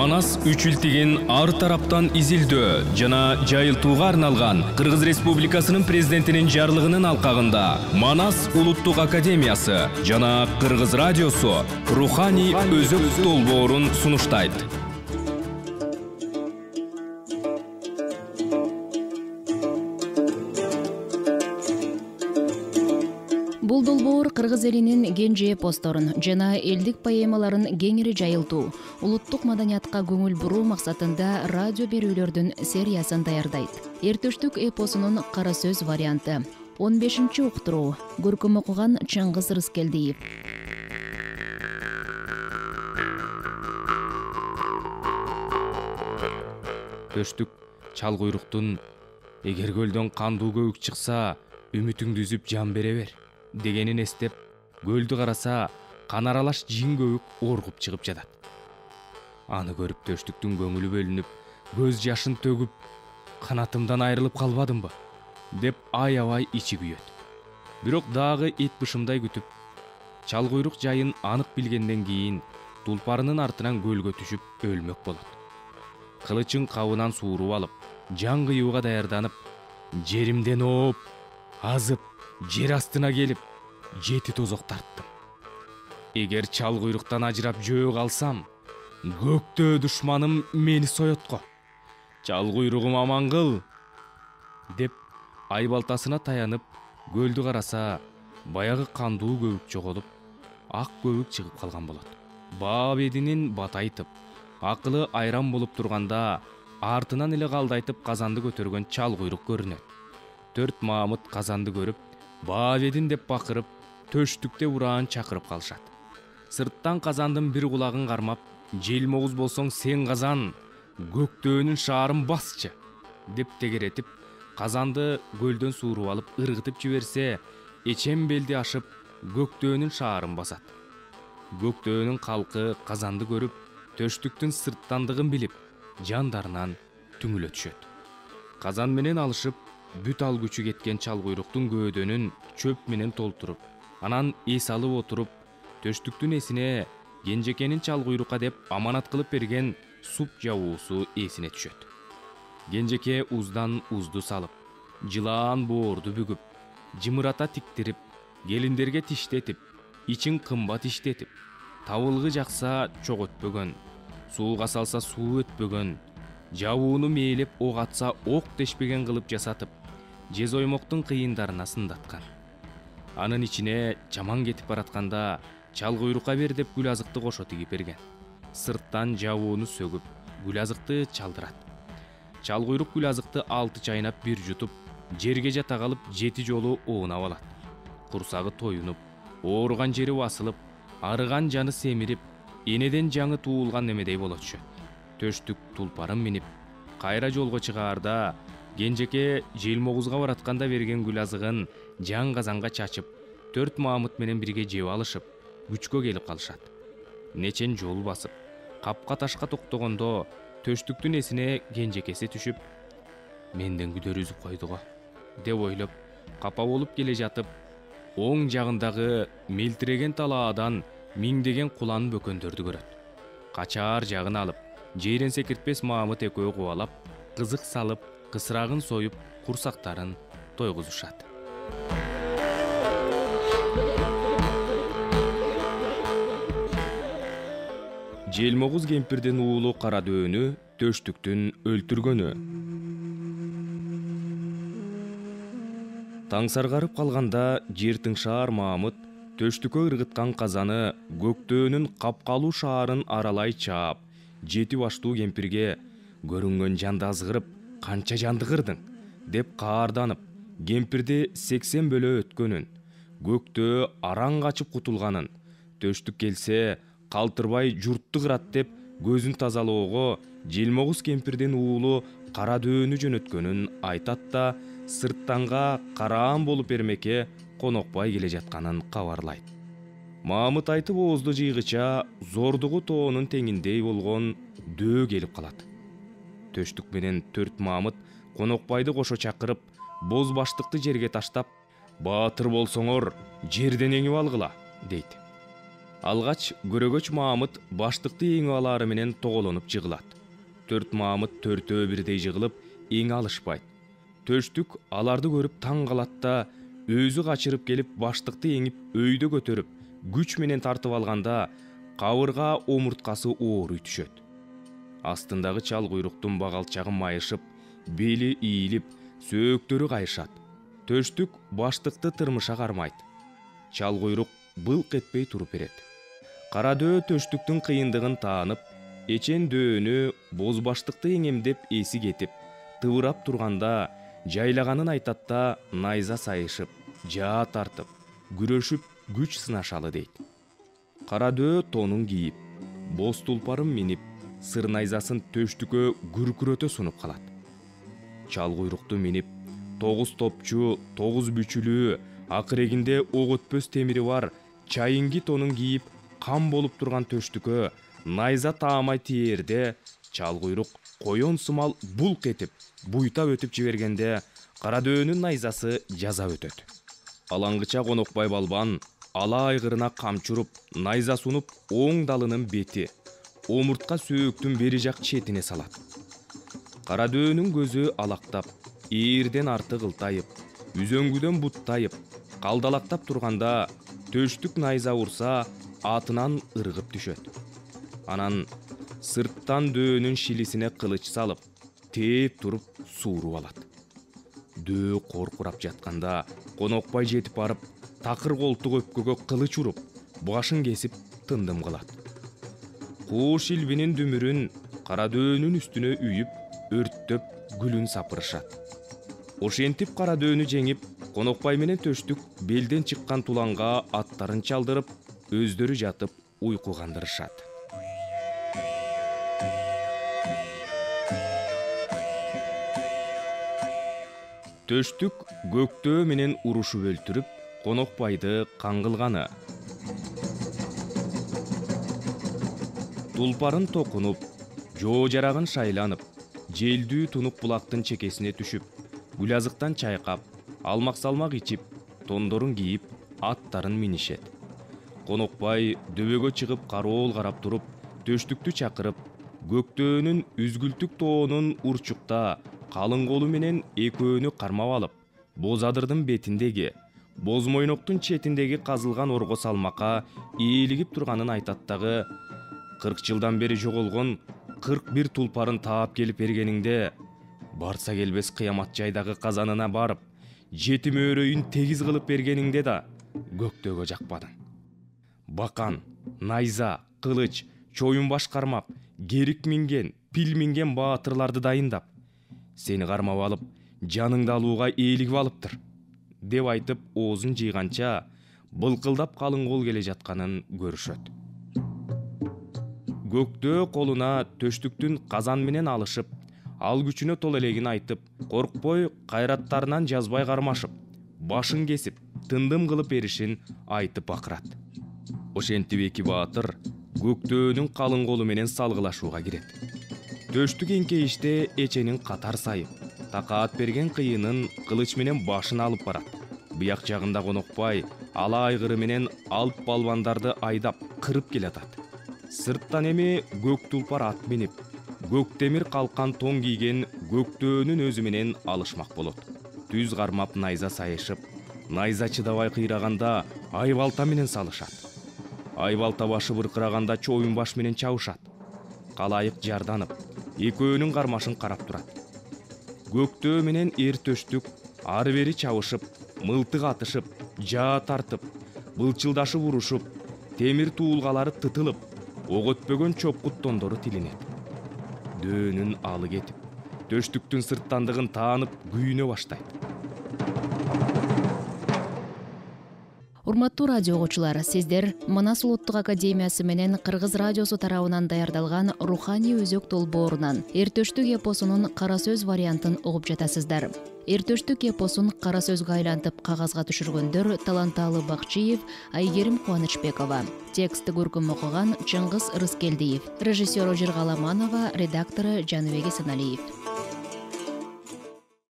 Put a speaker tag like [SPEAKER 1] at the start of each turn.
[SPEAKER 1] Манас үчүлтеген ар тараптан изилдөө жана жайылтууга арналган Кыргыз Республикасынын президентинин жарлыгынын алкагында Манас улуттук академиясы жана Кыргыз радиосу руханий өзөк долбоорун сунуштайт.
[SPEAKER 2] Бул долбоор кыргыз элинин кенже эпосторун жана элдик поэмаларын кеңири жайылтуу, улуттук маданиятка көңүл буруу максатында радио берүүлөрдүн сериясын даярдайт. Эртөштүк эпосунун кара сөз варианты. 15-уктуруу. Көркөм окуган Чыңгыз Рыскелдиев.
[SPEAKER 1] Төштүк чал куйруктун эгер көлдөн кандуу көбүк чыкса, үмүтүңдү үзүп жан бере бер дегенин эстеп, көлдү караса, кан аралаш жин көбүк оргуп чыгып жатат. Аны көрүп төштүктүн көңүлү бөлүнүп, көз жашын төгүп, канатымдан айрылып калбадымбы деп аябай ичи күйөт. Бирок дагы эт бышымдай күтүп, чал куйрук жайын анык билгенден кийин тулпарынын артынан көлгө түшүп өлмөк болот. Кылычын кабынан сууруп алып, жан кыюуга даярданып, жеримден ооп, азып, жер астына келип, 7 тозок тарттым. Эгер чал куйруктан ажырап жөө калсам, көктөө душманым мени соётко. Чал куйругум аман кыл деп ай балтасына таянып, көлдү караса, баягы кандуу көбүк жоголуп, ак көбүк чыгып калган болот. Баа бединин батайтып, акылы айран болуп турганда, артынан эле калдайтып казанды көтөргөн чал куйрук көрүнөт. 4 Маамыт казанды көрүп, баа бедин деп бакырып, төштүкте ураан чакырып калышат. Сырттан казандын бир кулагын кармап, желмогуз болсоң сен казан, көктөөнүн шаарын басчы деп тегеретип, казанды көлдөн сууруп алып ыргытып жиберсе, эчем белди ашып, көктөөнүн шаарын басат. Көктөөнүн калкы казанды көрүп, төштүктүн сырттандыгын билип, жандарынан түңүлө түшөт. Казан менен алышып, бүт ал күчү кеткен чал куйруктун көөдөнүн чөп менен толтуруп, анан эс алып отуруп, төштүктүн эсине кенжекенин чал куйрукка деп аманат кылып берген суп жабуусу эсине түшөт. Кенжеке уздан узду салып, жылаан боорду бүгүп, жымырата тиктирип, келиндерге тиштетип, ичин кымбат иштетип, табылгы жакса чок өтпөгөн, сууга салса суу өтпөгөн, жабууну мээлеп ок атса ок тешпеген кылып жасатып, жез оймоктун кыйындарына сындаткан. Анын ичине жаман кетип баратканда чал куйрукка бер деп гүл азыкты кошо тигип берген. Сырттан жабууну сөгүп, гүл азыкты чалдырат. Чал куйрук гүл азыкты 6 чайнап бир жутуп, жерге жата калып 7 жолу оонап алат. Курсагы тоюнуп, ооруган жери басылып, арыган жаны семирип, энеден жаңы туулган немедей боло түшөт. Төштүк тулпарын минип, кайра жолго чыгаарда, кенжеке желмогузга баратканда берген гүл азыгын жан казанга чачып, 4 Маамыт менен бирге жеп алышып, күчкө келип калышат. Нечен жол басып, капка ташка токтогондо, төштүктүн эсине кенжекеси түшүп, менден күдөр үзүп койду го деп ойлоп, капа болуп келе жатып, оң жагындагы мелтиреген талаадан миңдеген кулан бөкөндөрдү көрөт. Качаар жагын алып, жейрен секиртпес Маамыт экөө кубалап, кызык салып, кысырагын союп, курсактарын тойгузушат. Желмогуз кемпирдин уулу Карадөөнү төштүктүн өлтүргөнү. Таң саргарып калганда жер тыңшаар Маамыт төштүккө ыргыткан казаны көктөөнүн капкалуу шаарын аралай чаап, 7 баштуу кемпирге көрүнгөн жанды азгырып, канча жанды кырдың деп каарданып, кемпирди 80 бөлө өткөнүн, көктөө араң качып кутулганын, төштүк келсе калтырбай журтту кырат деп көзүн тазалоого желмогуз кемпирдин уулу Карадөөнү жөнөткөнүн айтат да, сырттанга караан болуп бермекке конокпай келе жатканын кабарлайт. Маамыт айтып оозду жыйгыча зордугу тоонун теңиндей болгон дөө келип калат. Төштүк менен 4 Маамыт конокпайды кошо чакырып, боз баштыкты жерге таштап, баатыр болсоңор жерден эңип алгыла дейт. Алгач көрөгөч Маамыт баштыкты эңип алаары менен тоголонуп жыгылат. 4 Маамыт 4-өө бирдей жыгылып эңе алышпайт. Төштүк аларды көрүп таң калат да өзү качырып келип баштыкты эңип өйдө көтөрүп күч менен тартып алганда кабырга омурткасы ооруй түшөт. Астындагы чал куйруктун багалчагы майышып, бели ийилип, сөөктөрү кайышат. Төштүк баштыкты тырмыша кармайт. Чал куйрук былк этпей туруп берет. Кара дөө төштүктүн кыйындыгын таанып, эчен дөөнү бозбаштыкты эңемдеп эси кетип, тыбырап турганда жайлаганын айтат да найза сайышып, жаа тартып, күрөшүп күч сынашалы дейт. Кара дөө тонун кийип, боз тулпарын минип, сыр найзасын төштүккө күркүрөтө сунуп калат. Чал куйрукту минип, 9 топчу, 9 бүчүлүү, акырегинде ок өтпөс темири бар чайынги тонун кийип, кам болуп турган төштүккө найза таамай тиерде, чал куйрук коен сымал булк этип, буйтап өтүп жибергенде кара дөөнүн найзасы жазап өтөт. Алаңгыча Конокбай балбан ала айгырына камчуруп, найза сунуп оң далынын бети, омуртка сөөктүн бери жак четине салат. Кара дөөнүн көзү алактап, ээрден арты кылтайып, үзөңгүдөн буттайып, калдалактап турганда төштүк найза урса атынан ыргып түшөт. Анан сырттан дөөнүн шилисине кылыч салып, тээп туруп сууруп алат. Дөө коркурап жатканда Конокбай жетип барып, такыр колтук өпкөгө кылыч уруп, башын кесип тындым кылат. Куу шилбинин дүмүрүн кара дөөнүн үстүнө үйүп, өрттөп гүлүн сапырышат. Ошентип кара дөөнү жеңип, Конокбай менен төштүк белден чыккан туланга аттарын чалдырып, өздөрү жатып уйку кандырышат. Төштүк көктөө менен урушуп өлтүрүп, Конокбайды каңгылганы. Тулпарын токунуп, жоо жарагын шайланып, желдүү тунук булактын чекесине түшүп, гүлазыктан чайкап, алмак-салмак ичип, тондорун кийип, аттарын минишет. Конокбай дөбөгө чыгып кароол карап туруп, төштүктү чакырып, көктөөнүн үзгүлтүк тоонун урчукта калың колу менен экөөнү кармап алып, боз адырдын бетиндеги, боз мойноктун четиндеги казылган орго салмакка ээлигип турганын айтат дагы, 40 жылдан бери жоголгон 41 тулпарын таап келип бергениңде, барса келбес кыямат жайдагы казанына барып, жетим өрөйүн тегиз кылып бергениңде да көктөөгө жакпадың. Бакан, найза, кылыч, чоюн баш кармап, керик минген, пил минген баатырларды дайындап, сени кармап алып, жаныңды алууга ээлигип алыптыр, деп айтып оозун жыйганча былкылдап калың кол келе жатканын көрүшөт. Көктөө колуна төштүктүн казан менен алышып, ал күчүнө тол элегин айтып, коркпой кайраттарынан жазбай кармашып, башын кесип, тындым кылып беришин айтып бакырат. Ошентип эки баатыр көктөөнүн калың колу менен салгылашууга кирет. Төштүк эңкейиште эченин катар сайып, такаат берген кыйынын кылыч менен башын алып барат. Буяк жагында Конокбай ала айгыры менен алп балбандарды айдап кырып келатат. Сырттан эми көк тулпар ат минип, көк темир калкан тон кийген көктөөнүн өзү менен алышмак болот. Түз кармап найза сайышып, найза чыдабай кыйраганда айбалта менен салышат. Айбалта башы быркыраганда чоюн баш менен чабышат. Калайык жарданып, экөөнүн кармашын карап турат. Көктөө менен эр төштүк ары бери чабышып, мылтык атышып, жаа тартып, былчылдашып урушуп, темир туулгалары тытылып, ок өтпөгөн чопкут тондору тилинет. Дөөнүн алы кетип, төштүктүн сырттандыгын таанып күйүнө баштайт.
[SPEAKER 2] Урматтуу радио угуучулар, сиздер Манас улуттук академиясы менен Кыргыз радиосу тарабынан даярдалган Руханий өзөк долбоорунан Эртөштүк эпосунун кара сөз вариантын угуп жатасыздар. Эртөштүк эпосун кара сөзгө айлантып кагазга түшүргөндөр Таланталы Бакчиев, Айгерим Кубанычбекова. Текстти көркөм окуган Чыңгыз Рыскелдиев. Режиссеру Жыргаламанова, редактору Жаныбек Эсеналиев.